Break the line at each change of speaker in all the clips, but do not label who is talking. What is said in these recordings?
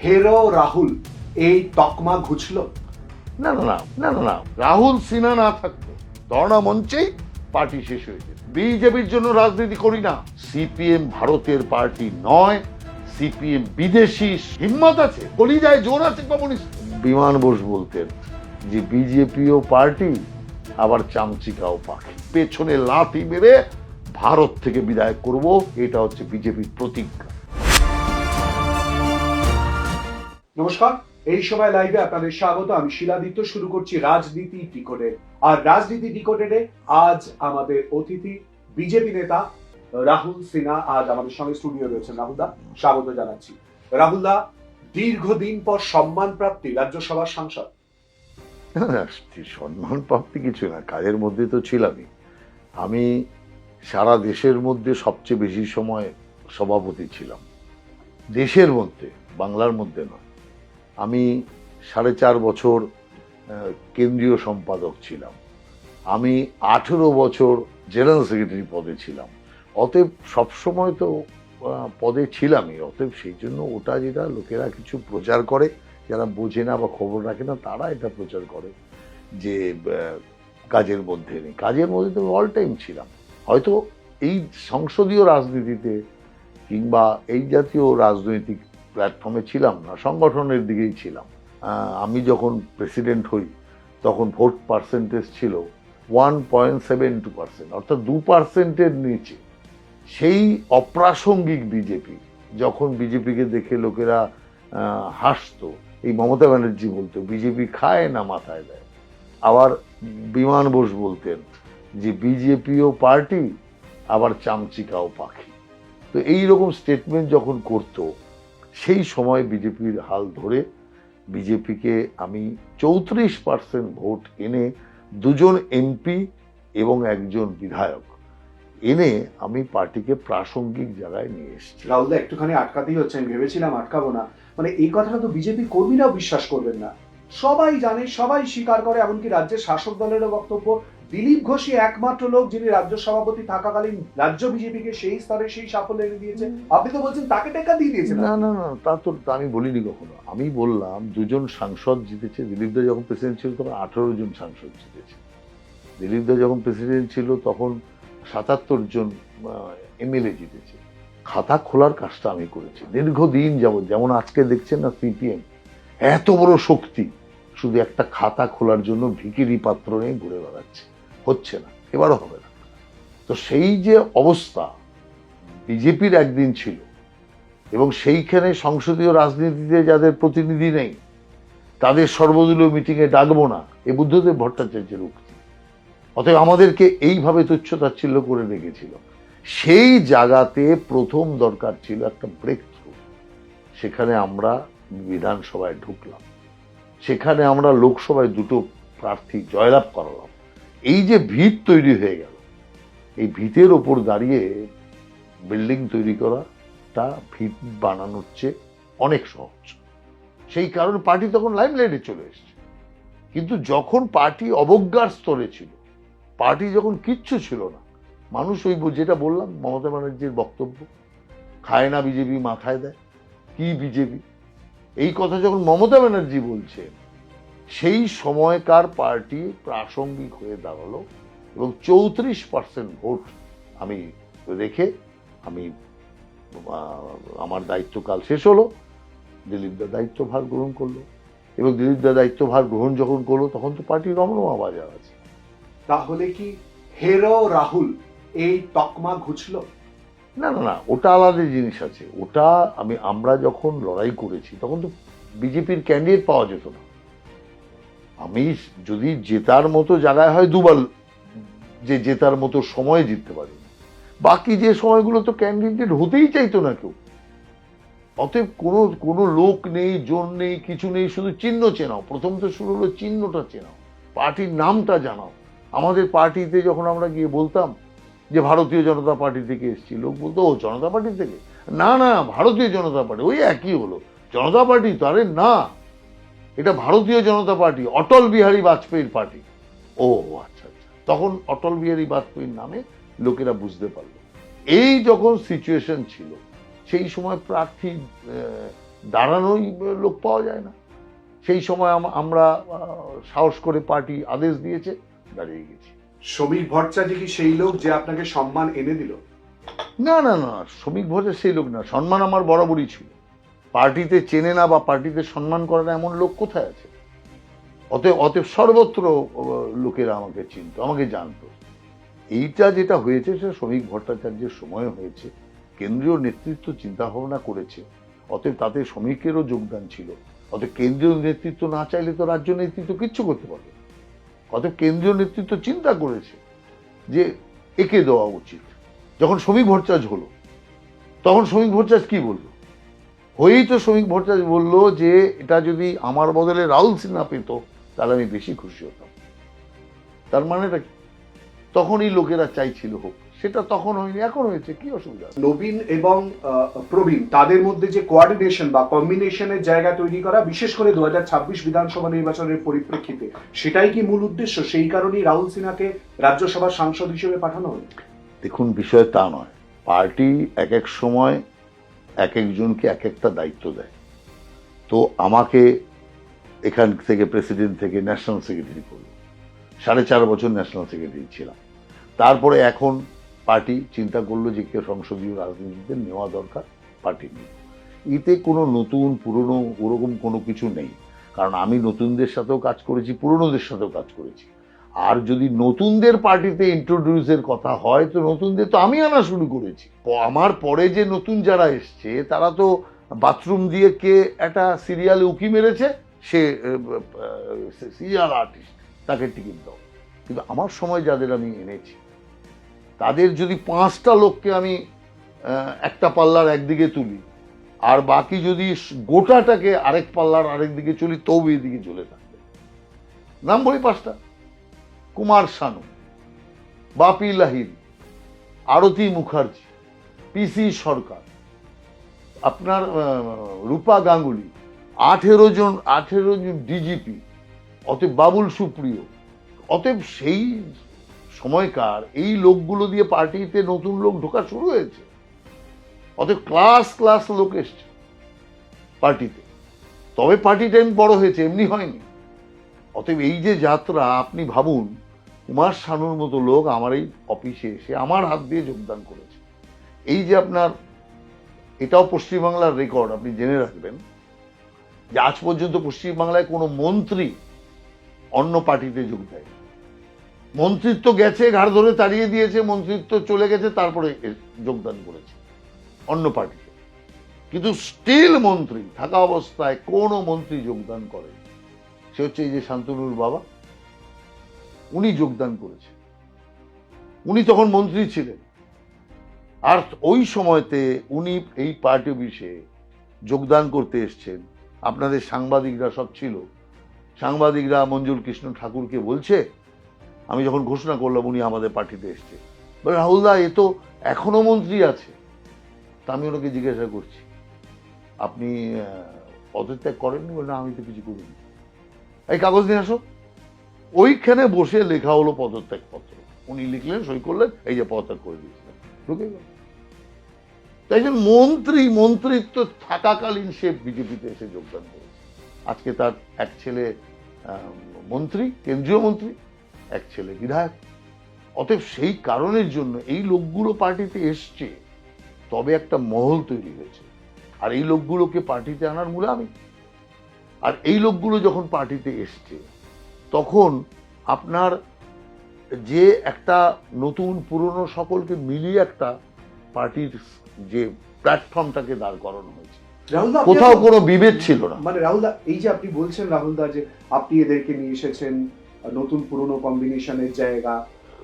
হেরো রাহুল এই তকমা ঘুচল?
না না না না না না, রাহুল সিনহা না থাকতো ধর্ণা মঞ্চেই পার্টি শেষ হয়ে যেত। বিজেপির জন্য রাজনীতি করি না। সিপিএম ভারতের পার্টি নয়, সিপিএম বিদেশি। হিম্মত আছে, কলিজায় জোর আছে কমিউনিস্ট। বিমান বোস বলতেন যে বিজেপিও পার্টি আবার চামচিকাও পাখি, পেছনে লাথি মেরে ভারত থেকে বিদায় করব, এটা হচ্ছে বিজেপির প্রতিজ্ঞা।
নমস্কার, এই সময় লাইভে আপনাদের স্বাগত। আমি শিলাদিত্য। শুরু করছি রাজনীতি ডিকোডেড। আর রাজনীতি ডিকোডেডে আজ আমাদের অতিথি বিজেপি নেতা রাহুল সিনহা আজ আমাদের সঙ্গে স্টুডিও রয়েছেন। রাহুলদা, স্বাগত জানাচ্ছি। রাহুলদা, দীর্ঘদিন পর সম্মান প্রাপ্তি রাজ্যসভার সাংসদ।
সম্মান প্রাপ্তি কিছু না, কাজের মধ্যে তো ছিলামই। আমি সারা দেশের মধ্যে সবচেয়ে বেশি সময় সভাপতি ছিলাম, দেশের মধ্যে, বাংলার মধ্যে নয়। আমি 4.5 বছর কেন্দ্রীয় সম্পাদক ছিলাম। আমি 18 বছর জেনারেল সেক্রেটারি পদে ছিলাম। অতএব সবসময় তো পদে ছিলামই। অতএব সেই জন্য ওটা যেটা লোকেরা কিছু প্রচার করে, যারা বোঝে না বা খবর রাখে না, তারা এটা প্রচার করে যে কাজের মধ্যে নেই। কাজের মধ্যে তো অল টাইম ছিলাম। হয়তো এই সংসদীয় রাজনীতিতে কিংবা এই জাতীয় রাজনৈতিক প্ল্যাটফর্মে ছিলাম না, সংগঠনের দিকেই ছিলাম। আমি যখন প্রেসিডেন্ট হই তখন ভোট পার্সেন্টেজ ছিল 1.72%, অর্থাৎ 2%-এর নিচে। সেই অপ্রাসঙ্গিক বিজেপি, যখন বিজেপিকে দেখে লোকেরা হাসতো, এই মমতা ব্যানার্জি বলতো বিজেপি খায় না মাথায় দেয়। আবার বিমান বোস বলতেন যে বিজেপিও পার্টি আবার চামচিকাও পাখি। তো এইরকম স্টেটমেন্ট যখন করতো, সেই সময় বিজেপির হাল ধরে বিজেপিকে আমি 34% ভোট এনে, 2জন এমপি এবং 1জন বিধায়ক এনে আমি পার্টিকে প্রাসঙ্গিক জায়গায় নিয়ে এসেছি।
রাহুলদা, একটুখানি আটকাতেই হচ্ছে। আমি ভেবেছিলাম আটকাবো না, মানে এই কথাটা তো বিজেপি কর্মীরাও বিশ্বাস করবেন না। সবাই জানে, সবাই স্বীকার করে, এমনকি রাজ্যের শাসক দলেরও বক্তব্য। দিলীপ ঘোষই একমাত্র লোক যিনি রাজ্য সভাপতি থাকাকালীন রাজ্য বিজেপিকে সেই স্তরে সেই সাফল্য এনে দিয়েছে। আপনি তো বলছেন তাকে টেক্কা দিয়ে দিয়েছেন।
না না না, তা তো আমি বলিনি কখনো। আমি বললাম 2জন সাংসদ জিতেছে। দিলীপদা যখন প্রেসিডেন্ট ছিল তখন 18 জন সাংসদ জিতেছে। দিলীপদা যখন প্রেসিডেন্ট ছিল তখন 77 জন এমএলএ জিতেছে। খাতা খোলার কাজটা আমি করেছি দীর্ঘদিন যাবৎ। যেমন আজকে দেখছেন না, সিপিএম এত বড় শক্তি, শুধু একটা খাতা খোলার জন্য ভিখিরি পাত্র নিয়ে ঘুরে বেড়াচ্ছে। হচ্ছে না, এবারও হবে না। তো সেই যে অবস্থা বিজেপির একদিন ছিল, এবং সেইখানে সংসদীয় রাজনীতিতে যাদের প্রতিনিধি নেই তাদের সর্বদলীয় মিটিংয়ে ডাকবো না, এ বুদ্ধদেব ভট্টাচার্যের উক্তি। অতএব আমাদেরকে এইভাবে তুচ্ছ-তাচ্ছিল্য করে রেখেছিল। সেই জায়গাতে প্রথম দরকার ছিল একটা ব্রেক থ্রু। সেখানে আমরা বিধানসভায় ঢুকলাম, সেখানে আমরা লোকসভায় 2টো প্রার্থী জয়লাভ করালাম। এই যে ভিত তৈরি হয়ে গেল, এই ভিতের ওপর দাঁড়িয়ে বিল্ডিং তৈরি করাটা ভিত বানানোর চেয়ে অনেক সহজ। সেই কারণে পার্টি তখন লাইমলাইটে চলে এসছে। কিন্তু যখন পার্টি অবজ্ঞার স্তরে ছিল, পার্টি যখন কিচ্ছু ছিল না, মানুষ ওই যেটা বললাম, মমতা ব্যানার্জির বক্তব্য, খায় না বিজেপি মাথায় দেয়, কি বিজেপি, এই কথা যখন মমতা ব্যানার্জি বলছেন, সেই সময়কার পার্টি প্রাসঙ্গিক হয়ে দাঁড়ালো এবং 34% ভোট আমি রেখে আমি আমার দায়িত্বকাল শেষ হলো। দিলীপদা দায়িত্বভার গ্রহণ করলো, এবং দিলীপদা দায়িত্বভার গ্রহণ যখন করলো তখন তো পার্টি রমরমা বাজার আছে।
তাহলে কি হেরো রাহুল এই তকমা ঘুচল?
না না না, ওটা আলাদা জিনিস আছে। ওটা আমরা যখন লড়াই করেছি তখন তো বিজেপির ক্যান্ডিডেট পাওয়া যেত না। আমি যদি জেতার মতো জায়গায় হয়, দুবার যে জেতার মতো সময় জিততে পারি, বাকি যে সময়গুলো তো ক্যান্ডিডেট হতেই চাইতো না কেউ। অতএব কোনো লোক নেই, জোর নেই, কিছু নেই, শুধু চিহ্ন চেনাও। প্রথম তো শুরু হলো চিহ্নটা চেনাও, পার্টির নামটা জানাও। আমাদের পার্টিতে যখন আমরা গিয়ে বলতাম যে ভারতীয় জনতা পার্টি থেকে এসেছি, লোক বলতো ও জনতা পার্টি থেকে, না না ভারতীয় জনতা পার্টি, ওই একই হলো, জনতা পার্টি তো, আরে না, এটা ভারতীয় জনতা পার্টি, অটল বিহারী বাজপেয়ীর পার্টি। ও আচ্ছা আচ্ছা, তখন অটল বিহারী বাজপেয়ীর নামে লোকেরা বুঝতে পারলো। এই যখন সিচুয়েশন ছিল, সেই সময় প্রার্থী দাঁড়ানোই লোক পাওয়া যায় না। সেই সময় আমরা সাহস করে পার্টি আদেশ দিয়েছে, দাঁড়িয়ে গেছি।
শ্রমিক ভট্টাচার্য কি সেই লোক যে আপনাকে সম্মান এনে দিল?
না না না, শ্রমিক ভোজের সেই লোক না। সম্মান আমার বরাবরই ছিল। পার্টিতে চেনে না বা পার্টিতে সম্মান করে না এমন লোক কোথায় আছে? অতএব সর্বত্র লোকেরা আমাকে চিনত, আমাকে জানতো। এইটা যেটা হয়েছে সেটা শ্রমিক ভট্টাচার্যের সময় হয়েছে। কেন্দ্রীয় নেতৃত্ব চিন্তা ভাবনা করেছে, অতএব তাতে শ্রমিকেরও যোগদান ছিল। অতএব কেন্দ্রীয় নেতৃত্ব না চাইলে তো রাজ্য নেতৃত্ব কিচ্ছু করতে পারবে। অতএব কেন্দ্রীয় নেতৃত্ব চিন্তা করেছে যে একে দেওয়া উচিত। যখন শ্রমিক ভট্টাচার্য হলো, তখন শ্রমিক ভট্টাচার্য কি বললো? হয়েই তো শ্রমিক ভট্টাচার্য বললো যে এটা যদি আমার বদলে রাহুল সিনহা পেত তাহলে আমি বেশি খুশি হতাম। তার মানেটা কি? তখনই লোকেরা চাইছিল হোক, সেটা তখন হয়নি, এখন হয়েছে, কি অসুবিধা?
নবীন এবং প্রবীণ তাদের মধ্যে যে কোঅর্ডিনেশন বা কম্বিনেশনের জায়গা তৈরি করা, বিশেষ করে 2026 বিধানসভা নির্বাচনের পরিপ্রেক্ষিতে, সেটাই কি মূল উদ্দেশ্য? সেই কারণেই রাহুল সিনহাকে রাজ্যসভার সাংসদ হিসেবে পাঠানো হলো।
দেখুন, বিষয় তা নয়। পার্টি এক এক সময় এক একজনকে এক একটা দায়িত্ব দেয়। তো আমাকে এখান থেকে প্রেসিডেন্ট থেকে ন্যাশনাল সেক্রেটারি করলো, 4.5 বছর ন্যাশনাল সেক্রেটারি ছিলাম। তারপরে এখন পার্টি চিন্তা করলো যে কেউ সংসদীয় রাজনীতিতে নেওয়া দরকার, পার্টি নিয়ে। এতে কোনো নতুন পুরনো ওরকম কোনো কিছু নেই, কারণ আমি নতুনদের সাথেও কাজ করেছি, পুরনোদের সাথেও কাজ করেছি। আর যদি নতুনদের পার্টিতে ইন্ট্রোডিউসের কথা হয় তো নতুনদের তো আমি আনা শুরু করেছি। আমার পরে যে নতুন যারা এসছে তারা তো বাথরুম দিয়ে কে একটা সিরিয়ালে উকি মেরেছে, সে সিরিয়াল আর্টিস্ট, তাকে টিকিট দাও। কিন্তু আমার সময় যাদের আমি এনেছি তাদের যদি 5টা লোককে আমি একটা পাল্লার একদিকে তুলি আর বাকি যদি গোটাটাকে আরেক পাল্লার আরেক দিকে চলি, তবু এদিকে চলে থাকবে। নাম বলি 5টা: কুমার শানু, বাপি লাহিড়ী, আরতি মুখার্জি, পিসি সরকার, আপনার রূপা গাঙ্গুলি, 18 জন ডিজিপি, অতএব বাবুল সুপ্রিয়। অতএব সেই সময়কার এই লোকগুলো দিয়ে পার্টিতে নতুন লোক ঢোকা শুরু হয়েছে। অতএব ক্লাস লোক এসছে পার্টিতে, তবে পার্টিটা এমনি বড় হয়েছে, এমনি হয়নি। অতএব এই যে যাত্রা, আপনি ভাবুন কুমার শানুর মতো লোক আমার এই অফিসে এসে আমার হাত দিয়ে যোগদান করেছে। এই যে আপনার, এটাও পশ্চিমবাংলার রেকর্ড, আপনি জেনে রাখবেন যে আজ পর্যন্ত পশ্চিমবাংলায় কোনো মন্ত্রী অন্য পার্টিতে যোগ দেয়। মন্ত্রিত্ব গেছে, ঘাড় ধরে তাড়িয়ে দিয়েছে, মন্ত্রিত্ব চলে গেছে, তারপরে যোগদান করেছে অন্য পার্টিতে। কিন্তু স্টিল মন্ত্রী থাকা অবস্থায় কোনো মন্ত্রী যোগদান করে, সে হচ্ছে এই যে শান্তনুর বাবা, উনি যোগদান করেছে। উনি তখন মন্ত্রী ছিলেন, আর ওই সময়তে উনি এই পার্টি অফিসে যোগদান করতে এসছেন। আপনাদের সাংবাদিকরা সব ছিল, সাংবাদিকরা মঞ্জুর কৃষ্ণ ঠাকুরকে বলছে, আমি যখন ঘোষণা করলাম উনি আমাদের পার্টিতে এসছে, বলে রাহুলদা এ তো এখনো মন্ত্রী আছে। তা আমি ওনাকে জিজ্ঞাসা করছি, আপনি পদত্যাগ করেননি? বলে না, আমি তো কিছু করিনি। এই কাগজ নিয়ে আসো। ওইখানে বসে লেখা হলো পদত্যাগ পত্র, উনি লিখলেন, সই করলেন, এই যে পদত্যাগ করে দিয়েছিলেন, ঢুকে গেল। তাই জন্য মন্ত্রিত্ব থাকাকালীন সে বিজেপিতে এসে যোগদান করেছে। আজকে তার এক ছেলে মন্ত্রী, কেন্দ্রীয় মন্ত্রী, এক ছেলে বিধায়ক। অতএব সেই কারণের জন্য এই লোকগুলো পার্টিতে এসছে, তবে একটা মহল তৈরি হয়েছে। আর এই লোকগুলোকে পার্টিতে আনার মূলে আমি। আর এই লোকগুলো যখন পার্টিতে এসছে তখন আপনার যে একটা নতুন পুরনো সকলকে মিলিয়ে একটা পার্টির যে প্ল্যাটফর্মটাকে দাঁড় করানো হয়েছে,
রাহুলদা,
কোথাও কোনো বিভেদ ছিল না।
মানে রাহুলদা, এই যে আপনি বলছেন রাহুলদা যে আপনি এদেরকে নিয়ে এসেছেন, নতুন পুরনো কম্বিনেশনের জায়গা,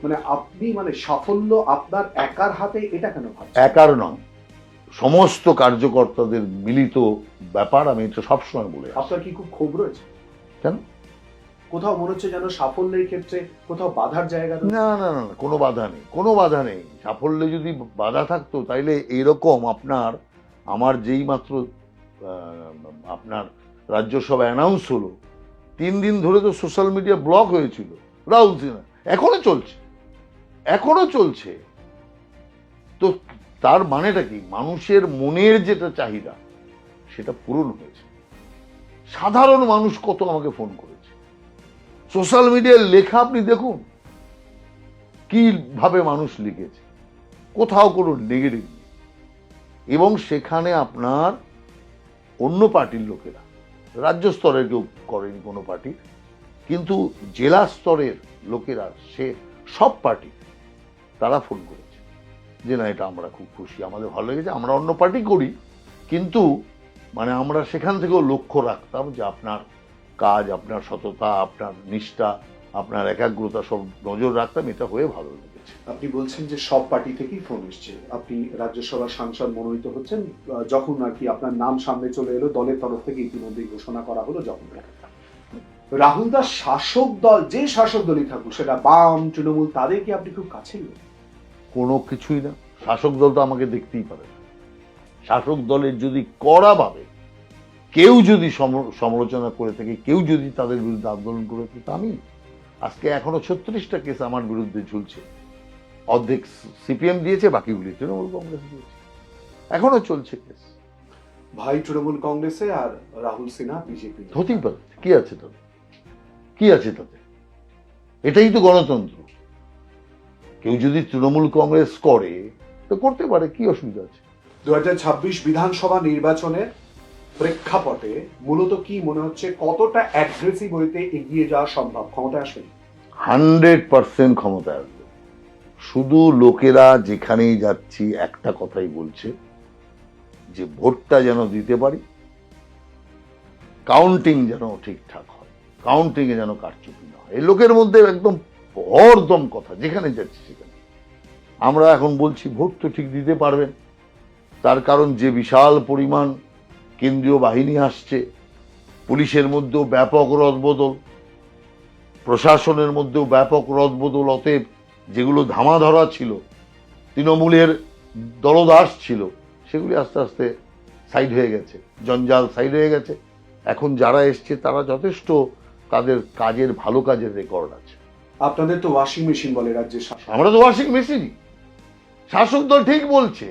মানে আপনি মানে সাফল্য আপনার একার হাতে, এটা কেন ভাবছেন?
একার নয়, সমস্ত কার্যকর্তাদের মিলিত ব্যাপার। আমি এটা সবসময় বলে আসছি।
আপনার কি খুব ক্ষোভ রয়েছে?
কেন?
কোথাও মনে হচ্ছে যেন সাফল্যের ক্ষেত্রে কোথাও বাধার জায়গা রয়েছে?
না না না, কোনো বাধা নেই, কোনো বাধা নেই। সাফল্যে যদি বাধা থাকতো তাইলে এইরকম আপনার আমার যেই মাত্র আপনার রাজ্যসভা অ্যানাউন্স হলো, 3 দিন ধরে তো সোশ্যাল মিডিয়া ব্লক হয়েছিল রাহুল সিনহা। এখনো চলছে। তো তার মানেটা কি? মানুষের মনের যেটা চাহিদা সেটা পূরণ হয়েছে। সাধারণ মানুষ কত আমাকে ফোন করেছে, সোশ্যাল মিডিয়ায় লেখা আপনি দেখুন কিভাবে মানুষ লিখেছে, কোথাও কোনো নেগেটিভ নেই। এবং সেখানে আপনার অন্য পার্টির লোকেরা, রাজ্য স্তরের কেউ করেনি কোনো পার্টি, কিন্তু জেলা স্তরের লোকেরা, সে সব পার্টি তারা ফোন করেছে যে না এটা আমরা খুব খুশি, আমাদের ভালো লেগেছে, আমরা অন্য পার্টি করি কিন্তু মানে আমরা সেখান থেকেও লক্ষ্য রাখতাম যে আপনার কাজ, আপনার সততা, আপনার নিষ্ঠা, আপনার একাগ্রতা সব নজর রাখতাম, এটা হয়ে ভালো লেগেছে।
আপনি বলছেন যে সব পার্টি থেকেই ফোন এসছে, আপনি রাজ্যসভার সাংসদ মনোনীত হচ্ছেন যখন আর কি আপনার নাম সামনে চলে এলো, দলের তরফ থেকে ইতিমধ্যেই ঘোষণা করা হলো যখন রাহুল দাস শাসক দল, যে শাসক দলই থাকুক সেটা বাম তৃণমূল, তাদের কি আপনি খুব কাছের লোক?
কোনো কিছুই না, শাসক দল তো আমাকে দেখতেই পারে না। শাসক দলের যদি কড়াভাবে কেউ যদি সমালোচনা করে থাকে, কেউ যদি তাদের বিরুদ্ধে আন্দোলন করে থাকে, আমি আজকে এখনো 36টা কেস আমার বিরুদ্ধে ঝুলছে, অর্ধেক সিপিএম দিয়েছে, বাকিগুলি তৃণমূল কংগ্রেস দিয়েছে, এখনো চলছে কেস।
ভাই তৃণমূল কংগ্রেসে আর রাহুল সিনহা বিজেপি,
হতেই পারে, কি আছে তাতে, কি আছে তাতে? এটাই তো গণতন্ত্র। কেউ যদি তৃণমূল কংগ্রেস করে তো করতে পারে, কি অসুবিধা আছে?
2026 বিধানসভা নির্বাচনের প্রেক্ষাপটে মূলত কি মনে হচ্ছে, কতটা অ্যাগ্রেসিভ হইতে এগিয়ে যাওয়া সম্ভব? ক্ষমতা আসবে
100% ক্ষমতা আসবে। শুধু লোকেরা যেখানেই যাচ্ছি একটা কথাই বলছে যে ভোটটা যেন দিতে পারি, কাউন্টিং যেন ঠিকঠাক হয়, কাউন্টিং এ যেন কারচুপি না হয়। এই লোকের মধ্যে একদম হরদম কথা, যেখানে যাচ্ছি সেখানে। আমরা এখন বলছি ভোট তো ঠিক দিতে পারবেন, তার কারণ যে বিশাল পরিমাণ কেন্দ্রীয় বাহিনী আসছে, পুলিশের মধ্যেও ব্যাপক রদবদল, প্রশাসনের মধ্যেও ব্যাপক রদবদল। অতএব যেগুলো ধামাধরা ছিল, তৃণমূলের দলদাস ছিল, সেগুলি আস্তে আস্তে সাইড হয়ে গেছে, জঞ্জাল সাইড হয়ে গেছে। এখন যারা এসছে তারা যথেষ্ট, তাদের কাজের, ভালো কাজের রেকর্ড আছে।
আপনাদের তো ওয়াশিং মেশিন বলে রাজ্যের শাসক।
আমরা তো ওয়াশিং মেশিনই। শাসক দল ঠিক বলছে,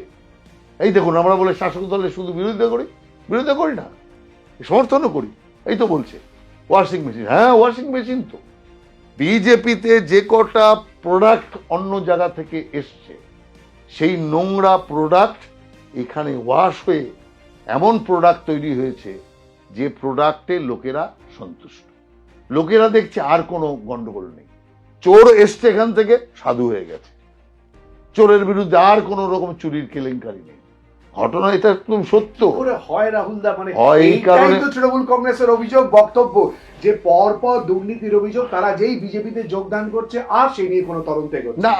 এই দেখুন আমরা বলে শাসক দলের শুধু বিরোধিতা করি, বিরোধিতা করি না, সমর্থনও করি, এই তো বলছে ওয়াশিং মেশিন। হ্যাঁ ওয়াশিং মেশিন তো। বিজেপিতে যে কটা প্রোডাক্ট অন্য জায়গা থেকে এসছে, সেই নোংরা প্রোডাক্ট এখানে ওয়াশ হয়ে এমন প্রোডাক্ট তৈরি হয়েছে যে প্রোডাক্টে লোকেরা সন্তুষ্ট, লোকেরা দেখছে আর কোনো গন্ডগোল নেই। চোর এসছে এখান থেকে, সাধু হয়ে গেছে, চোরের বিরুদ্ধে আর কোন রকম চুরির কেলেঙ্কারি নেই। ঘটনা এটা একদম সত্য।
হয় রাহুল দা, মানে
হয় এই কারণে
তৃণমূল কংগ্রেসের অভিযোগ, বক্তব্য যে পরপর দুর্নীতির অভিযোগ, তারা যেই বিজেপিতে যোগদান করছে আর সেই নিয়ে কোনো তদন্ত করছে
না,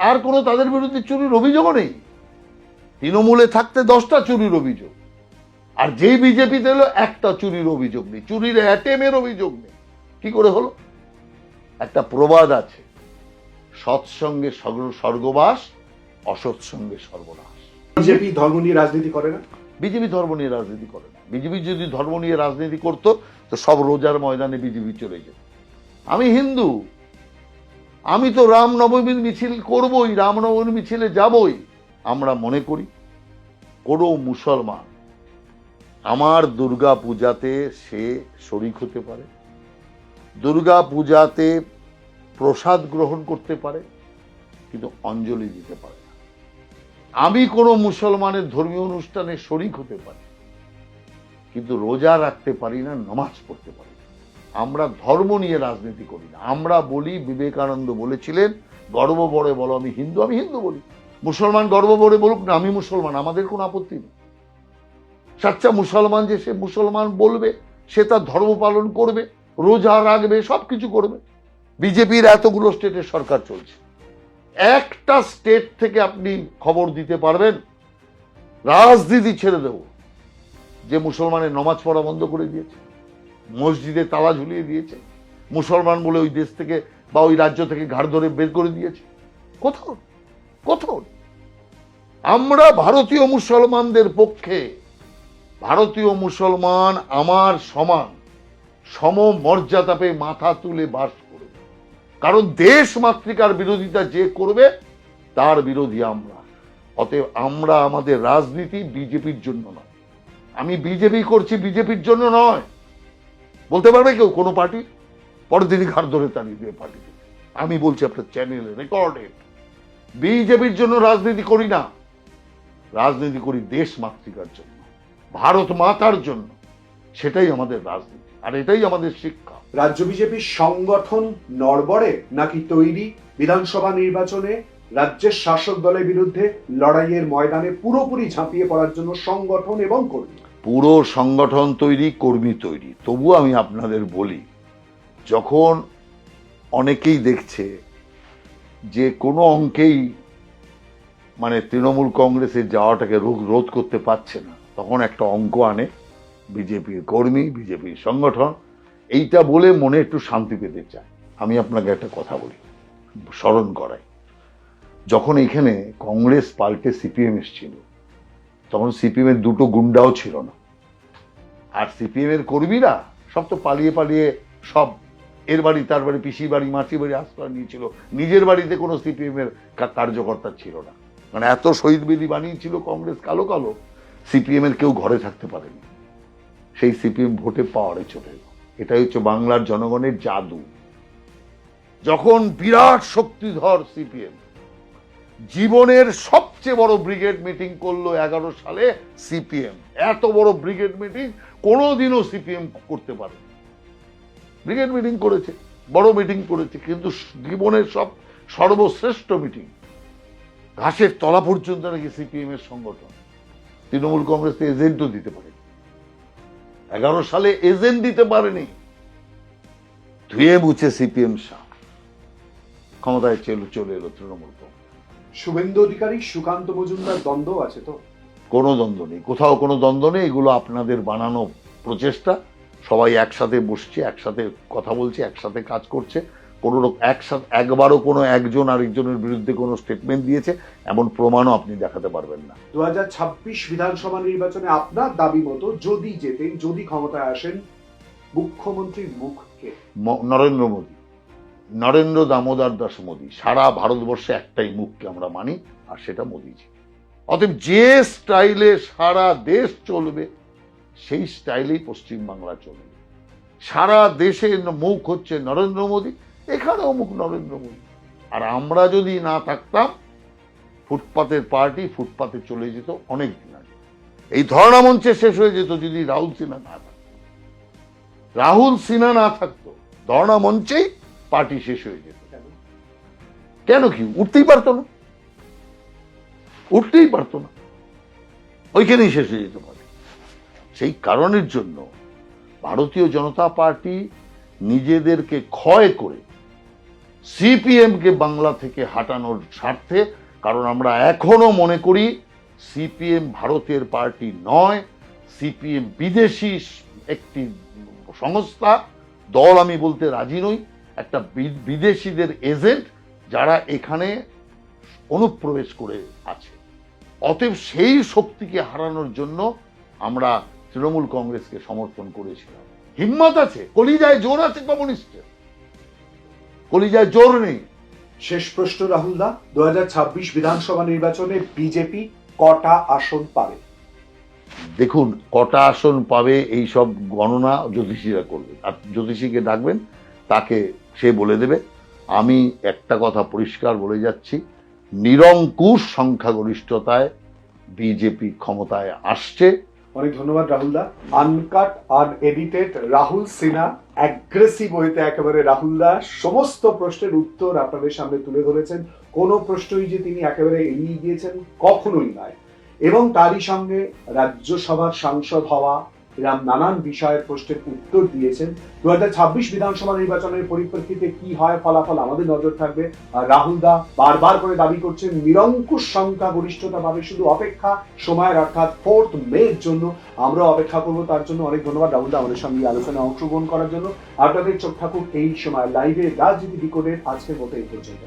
আর কোনো তাদের বিরুদ্ধে চুরির অভিযোগও নেই। তৃণমূলে থাকতে 10টা চুরির অভিযোগ, আর যেই বিজেপিতে এলো একটা চুরির অভিযোগ নেই, চুরির অ্যাটেমের অভিযোগ নেই। কি করে হলো? একটা প্রবাদ আছে, সৎসঙ্গে স্বর্গবাস, অসৎ সঙ্গে সর্বনাশ।
বিজেপি ধর্ম নিয়ে রাজনীতি করে না?
বিজেপি ধর্ম নিয়ে রাজনীতি করে না। বিজেপি যদি ধর্ম নিয়ে রাজনীতি করতো তো সব রোজার ময়দানে বিজেপি চলে যেত। আমি হিন্দু, আমি তো রামনবমীর মিছিল করবই, রামনবমীর মিছিলে যাবই। আমরা মনে করি কোনো মুসলমান আমার দুর্গা পূজাতে সে শরিক হতে পারে, দুর্গা পূজাতে প্রসাদ গ্রহণ করতে পারে, কিন্তু অঞ্জলি দিতে পারে না। আমি কোনো মুসলমানের ধর্মীয় অনুষ্ঠানে শরিক হতে পারি, কিন্তু রোজা রাখতে পারি না, নামাজ পড়তে পারি না। আমরা ধর্ম নিয়ে রাজনীতি করি না। আমরা বলি, বিবেকানন্দ বলেছিলেন, গর্ব ভরে বলো আমি হিন্দু, আমি হিন্দু বলি। মুসলমান গর্ব ভরে বলুক না আমি মুসলমান, আমাদের কোনো আপত্তি নেই। সাচ্চা মুসলমান যে সে মুসলমান বলবে, সে তার ধর্ম পালন করবে, রোজা রাখবে, সবকিছু করবে। বিজেপির এতগুলো স্টেটের সরকার চলছে, একটা স্টেট থেকে আপনি খবর দিতে পারবেন রাজনীতি ছেড়ে দেব যে মুসলমানের নমাজ পড়া বন্ধ করে দিয়েছে, মসজিদে তালা ঝুলিয়ে দিয়েছে, মুসলমান বলে ওই দেশ থেকে বা ওই রাজ্য থেকে ঘাড় ধরে বের করে দিয়েছে? কোথাও কোথাও। আমরা ভারতীয় মুসলমানদের পক্ষে। ভারতীয় মুসলমান আমার সমান, সমমর্যাদা পেয়ে মাথা তুলে বাস করবে। কারণ দেশ মাতৃকার বিরোধিতা যে করবে তার বিরোধী আমরা। অতএব আমরা আমাদের রাজনীতি বিজেপির জন্য নয়, আমি বিজেপি করছি বিজেপির জন্য নয়। বলতে পারবে কেউ কোনো পার্টি? পরের দিনই ঘাড় ধরে তাড়িয়ে দিয়ে পার্টি। আমি বলছি আপনার চ্যানেলে রেকর্ডেড, বিজেপির জন্য রাজনীতি করি না, রাজনীতি করি দেশ মাতৃকার জন্য, ভারত মাতার জন্য। সেটাই আমাদের রাজনীতি, আর এটাই আমাদের শিক্ষা।
রাজ্য বিজেপির সংগঠন নড়বড়ে নাকি তৈরি বিধানসভা নির্বাচনে রাজ্যের শাসক দলের বিরুদ্ধে লড়াইয়ের ময়দানে পুরোপুরি ঝাঁপিয়ে পড়ার জন্য সংগঠন এবং কর্মী?
পুরো সংগঠন তৈরি, কর্মী তৈরি। তবুও আমি আপনাদের বলি, যখন অনেকেই দেখছে যে কোনো অঙ্কেই মানে তৃণমূল কংগ্রেসের যাওয়াটাকে রোধ করতে পারছে না, তখন একটা অঙ্ক আনে বিজেপির কর্মী, বিজেপির সংগঠন, এইটা বলে মনে একটু শান্তি পেতে চায়। আমি আপনাকে একটা কথা বলি, স্মরণ করাই, যখন এখানে কংগ্রেস পাল্টে সিপিএম এসেছিল, তখন সিপিএম এর দুটো গুন্ডাও ছিল না, আর সিপিএম এর কর্মীরা সব তো পালিয়ে পালিয়ে সব এর বাড়ি তার বাড়ি, পিসির বাড়ি মাসির বাড়ি আশ্রয় নিয়েছিল। নিজের বাড়িতে কোনো সিপিএম এর কার্যকর্তা ছিল না। মানে এত শহীদ বেদি বানিয়েছিল কংগ্রেস কালো কালো, সিপিএম এর কেউ ঘরে থাকতে পারেনি। সেই সিপিএম ভোটে পাওয়ারে চলে এলো। এটাই হচ্ছে বাংলার জনগণের জাদু। যখন বিরাট শক্তিধর সিপিএম জীবনের সবচেয়ে বড় ব্রিগেড মিটিং করলো 11 সালে, সিপিএম এত বড় ব্রিগেড মিটিং কোনোদিনও সিপিএম করতে পারে। ব্রিগেড মিটিং করেছে, বড় মিটিং করেছে, কিন্তু জীবনের সর্বশ্রেষ্ঠ মিটিং, ঘাসের তলা পর্যন্ত নাকি সিপিএম এর সংগঠন। তৃণমূল কংগ্রেস এজেন্টও দিতে পারে 11 সালে, এজেন্ট দিতে পারেনি। ধুয়ে মুছে সিপিএম ক্ষমতায় চলে এলো তৃণমূল কংগ্রেস।
শুভেন্দু অধিকারী সুকান্ত মজুমদার দ্বন্দ্ব আছে তো?
কোনো দ্বন্দ্ব নেই, কোথাও কোনো দ্বন্দ্ব নেই। এগুলো আপনাদের বানানো প্রচেষ্টা। সবাই একসাথে বসছে, একসাথে কথা বলছে, একসাথে কাজ করছে। কোনো একসাথে একবারও কোনো একজন আরেকজনের বিরুদ্ধে কোনো স্টেটমেন্ট দিয়েছে এমন প্রমাণও আপনি দেখাতে পারবেন না।
2026 বিধানসভা নির্বাচনে আপনার দাবি মতো যদি জেতেন, যদি ক্ষমতায় আসেন, মুখ্যমন্ত্রীর মুখকে?
নরেন্দ্র মোদী, নরেন্দ্র দামোদর দাস মোদী। সারা ভারতবর্ষে একটাই মুখকে আমরা মানি, আর সেটা মোদীজি। অতএব যে স্টাইলে সারা দেশ চলবে, সেই স্টাইলেই পশ্চিমবাংলা চলবে। সারা দেশে মুখ হচ্ছে নরেন্দ্র মোদী, এখানেও মুখ নরেন্দ্র মোদী। আর আমরা যদি না থাকতাম, ফুটপাতের পার্টি ফুটপাতে চলে যেত অনেক দিন আগে। এই ধর্ণা মঞ্চে শেষ হয়ে যেত যদি রাহুল সিনহা না থাকতো। রাহুল সিনহা না থাকতো, ধর্ণা মঞ্চেই পার্টি শেষ হয়ে যেত। কেন? কি উঠতেই পারতো না, উঠতেই পারতো না, ওইখানেই শেষ হয়ে যেত পার্টি। সেই কারণের জন্য ভারতীয় জনতা পার্টি নিজেদেরকে ক্ষয় করে সিপিএম কে বাংলা থেকে হাঁটানোর স্বার্থে, কারণ আমরা এখনো মনে করি সিপিএম ভারতের পার্টি নয়, সিপিএম বিদেশি একটি সংস্থা, দল আমি বলতে রাজি নই, একটা বিদেশিদের এজেন্ট যারা এখানে অনুপ্রবেশ করে আছে। অতএব সেই শক্তিকে হারানোর জন্য আমরা তৃণমূল কংগ্রেসকে সমর্থন করেছিলাম। হিম্মত আছে, কলিজায় জোর আছে কমিউনিস্টের, কলিজায় জোর নেই।
শেষ প্রশ্ন রাহুল দা, 2026 বিধানসভা নির্বাচনে বিজেপি কটা আসন পাবে?
দেখুন, কটা আসন পাবে এই সব গণনা জ্যোতিষীরা করবে, আর জ্যোতিষীকে ডাকবেন, তাকে সে বলে দেবে। আমি একটা কথা পরিষ্কার বলে যাচ্ছি, নিরঙ্কুশ সংখ্যাগরিষ্ঠতায় বিজেপি ক্ষমতায় আসছে।
অনেক ধন্যবাদ রাহুল দা। Uncut unedited Rahul Sinha, aggressive ওয়েতে একেবারে রাহুল দা সমস্ত প্রশ্নের উত্তর আপনাদের সামনে তুলে ধরেছেন। কোনো প্রশ্নই যে তিনি একেবারে এড়িয়ে গিয়েছেন কখনোই নয়। এবং তারই সঙ্গে রাজ্যসভার সাংসদ হওয়া, এরকম নানান বিষয়ের প্রশ্নের উত্তর দিয়েছেন। 2026 বিধানসভা নির্বাচনের পরিপ্রেক্ষিতে কি হয় ফলাফল আমাদের নজর থাকবে। আর রাহুল দা বারবার করে দাবি করছেন নিরঙ্কুশ সংখ্যা গরিষ্ঠতা পাবে, শুধু অপেক্ষা সময়ের, অর্থাৎ 4 মের জন্য। আমরা অপেক্ষা করবো তার জন্য। অনেক ধন্যবাদ রাহুল দা আমাদের সঙ্গে আলোচনায় অংশগ্রহণ করার জন্য। আপনাদের চোখ থাকুক এই সময় লাইভে, রাজনীতি ডিকোডের আজকের মতো এই পর্যন্ত।